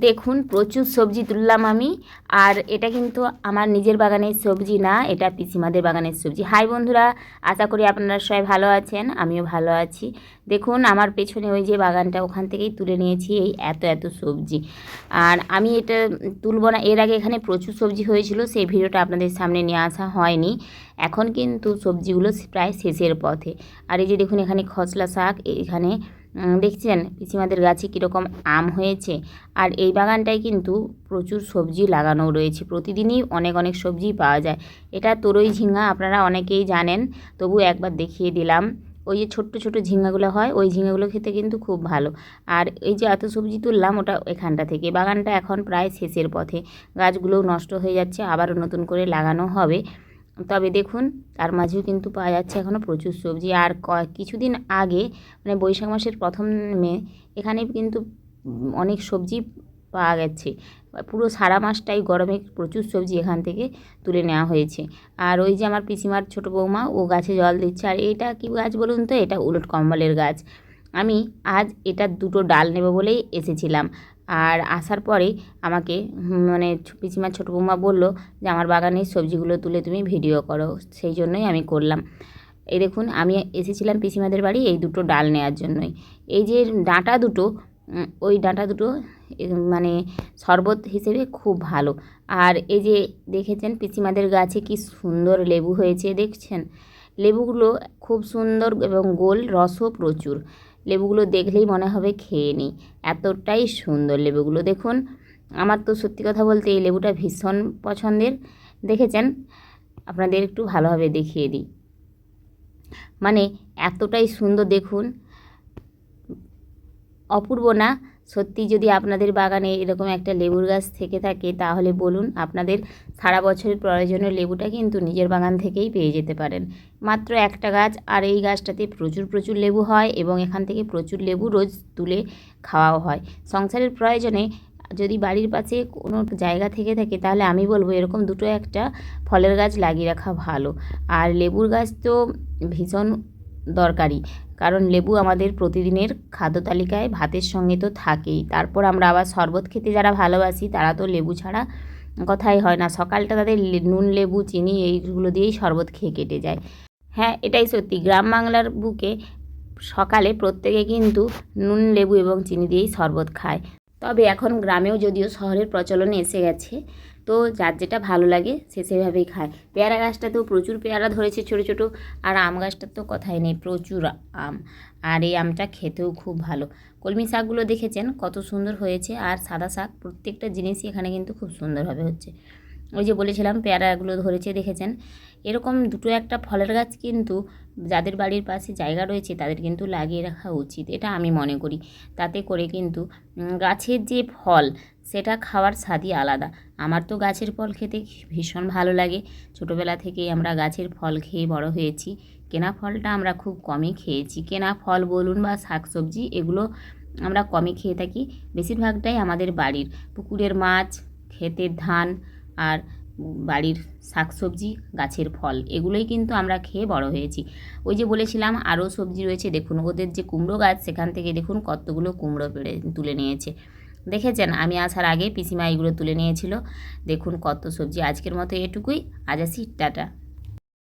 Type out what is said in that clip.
দেখুন প্রচুর সবজি তুললাম আমি। আর এটা কিন্তু আমার নিজের বাগানের সবজি না, এটা পিসিমাদের বাগানের সবজি। হাই বন্ধুরা, আশা করি আপনারা সবাই ভালো আছেন, আমিও ভালো আছি। দেখুন আমার পেছনে ওই যে বাগানটা, ওখান থেকেই তুলে নিয়েছি এই এত এত সবজি। আর আমি এটা তুলব না, এর আগে এখানে প্রচুর সবজি হয়েছিল, সেই ভিডিওটা আপনাদের সামনে নিয়ে আসা হয়নি। এখন কিন্তু সবজিগুলো প্রায় শেষের পথে। আর এই যে দেখুন এখানে খসলা শাক, এখানে দেখছেন পিসিমাদের গাছে কীরকম আম হয়েছে। আর এই বাগানটায় কিন্তু প্রচুর সবজি লাগানো রয়েছে, প্রতিদিনই অনেক অনেক সবজি পাওয়া যায়। এটা তরই ঝিঙা, আপনারা অনেকেই জানেন, তবু একবার দেখিয়ে দিলাম। ওই যে ছোট্ট ছোট ঝিঙাগুলো হয়, ওই ঝিঙাগুলো খেতে কিন্তু খুব ভালো। আর এই যে এত সবজি তুললাম, ওটা এখানটা থেকে। বাগানটা এখন প্রায় শেষের পথে, গাছগুলোও নষ্ট হয়ে যাচ্ছে, আবারও নতুন করে লাগানো হবে। তবে দেখুন তার মাঝেও কিন্তু পাওয়া যাচ্ছে এখনও প্রচুর সবজি। আর কিছুদিন আগে মানে বৈশাখ মাসের প্রথমে এখানে কিন্তু অনেক সবজি পাওয়া গেছে। পুরো সারা মাসটাই গরমে প্রচুর সবজি এখান থেকে তুলে নেওয়া হয়েছে। আর ওই যে আমার পিসিমার ছোটো বৌমা, ও গাছে জল দিচ্ছে। আর এটা কী গাছ বলুন তো? এটা উলট কম্বলের গাছ। আমি আজ এটা দুটো ডাল নেব বলেই এসেছিলাম। আর আসার পরে আমাকে মানে পিসিমার ছোটো বৌমা বলল যে আমার বাগানের সবজিগুলো তুলে তুমি ভিডিও করো, সেই জন্যই আমি করলাম। এই দেখুন আমি এসেছিলাম পিসিমাদের বাড়ি এই দুটো ডাল নেওয়ার জন্যই। এই যে ডাঁটা দুটো, ওই ডাঁটা দুটো মানে শরবত হিসেবে খুব ভালো। আর এই যে দেখেছেন পিসিমাদের গাছে কি সুন্দর লেবু হয়েছে, দেখছেন? লেবুগুলো খুব সুন্দর এবং গোল, রসও প্রচুর। লেবুগুলো দেখলেই মনে হবে খেয়ে নিই, এতটাই সুন্দর লেবুগুলো। দেখুন আমার তো সত্যি কথা বলতে এই লেবুটা ভীষণ পছন্দের। দেখেছেন? আপনাদের একটু ভালোভাবে দেখিয়ে দিই, মানে এতটাই সুন্দর, দেখুন অপূর্ব না? সত্যি যদি আপনাদের বাগানে এরকম একটা লেবুর গাছ থেকে থাকে তাহলে বলুন, আপনাদের সারা বছরের প্রয়োজনীয় লেবুটা কিন্তু নিজের বাগান থেকেই পেয়ে যেতে পারেন। মাত্র একটা গাছ, আর এই গাছটাতে প্রচুর প্রচুর লেবু হয় এবং এখান থেকে প্রচুর লেবু রোজ তুলে খাওয়াও হয়। সংসারের প্রয়োজনে যদি বাড়ির পাশে কোনো জায়গা থেকে থাকে তাহলে আমি বলবো এরকম দুটো একটা ফলের গাছ লাগিয়ে রাখা ভালো। আর লেবুর গাছ তো ভীষণ দরকারি, কারণ লেবু আমাদের প্রতিদিনের খাদ্য তালিকায় ভাতের সঙ্গে তো থাকেই। তারপর আমরা আবার শরবত খেতে যারা ভালোবাসি তারা তো লেবু ছাড়া কথাই হয় না। সকালটা তাদের নুন লেবু চিনি এইগুলো দিয়েই শরবত খেয়ে কেটে যায়। হ্যাঁ, এটাই সত্যি, গ্রাম বাংলার বুকে সকালে প্রত্যেকে কিন্তু নুন লেবু এবং চিনি দিয়েই শরবত খায়। তবে এখন গ্রামেও যদিও শহরের প্রচলনে এসে গেছে, তো যার যেটা ভালো লাগে সে সেভাবেই খায়। পেয়ারা গাছটাতেও প্রচুর পেয়ারা ধরেছে ছোটো ছোটো, আর আম গাছটার তো কথাই নেই, প্রচুর আম। আর এই আমটা খেতেও খুব ভালো। কলমি শাকগুলো দেখেছেন কত সুন্দর হয়েছে, আর সাদা শাক, প্রত্যেকটা জিনিসই এখানে কিন্তু খুব সুন্দরভাবে হচ্ছে। ওই যে বলেছিলাম পেয়ারাগুলো ধরেছে, দেখেছেন? এরকম দুটো একটা ফলের গাছ কিন্তু যাদের বাড়ির পাশে জায়গা রয়েছে তাদের কিন্তু লাগিয়ে রাখা উচিত, এটা আমি মনে করি। তাতে করে কিন্তু গাছের যে ফল সেটা খাওয়ার স্বাদই আলাদা। আমার তো গাছের ফল খেতে ভীষণ ভালো লাগে। ছোটোবেলা থেকেই আমরা গাছের ফল খেয়ে বড় হয়েছি। কেনা ফলটা আমরা খুব কমই খেয়েছি। কেনা ফল বলুন বা শাকসবজি, এগুলো আমরা কমই খেয়ে থাকি। বেশিরভাগটাই আমাদের বাড়ির পুকুরের মাছ, ক্ষেতের ধান, আর বাড়ির শাকসবজি, গাছের ফল, এগুলোই কিন্তু আমরা খেয়ে বড় হয়েছি। ওই যে বলেছিলাম আরও সবজি রয়েছে, দেখুন ওদের যে কুমড়ো গাছ সেখান থেকে দেখুন কতগুলো কুমড়ো পেড়ে তুলে নিয়েছে। দেখেছেন? আমি আসার আগে পিসিমা এইগুলো তুলে নিয়েছিল। দেখুন কত সবজি। আজকের মতো এটুকুই, আজ আসি, টাটা।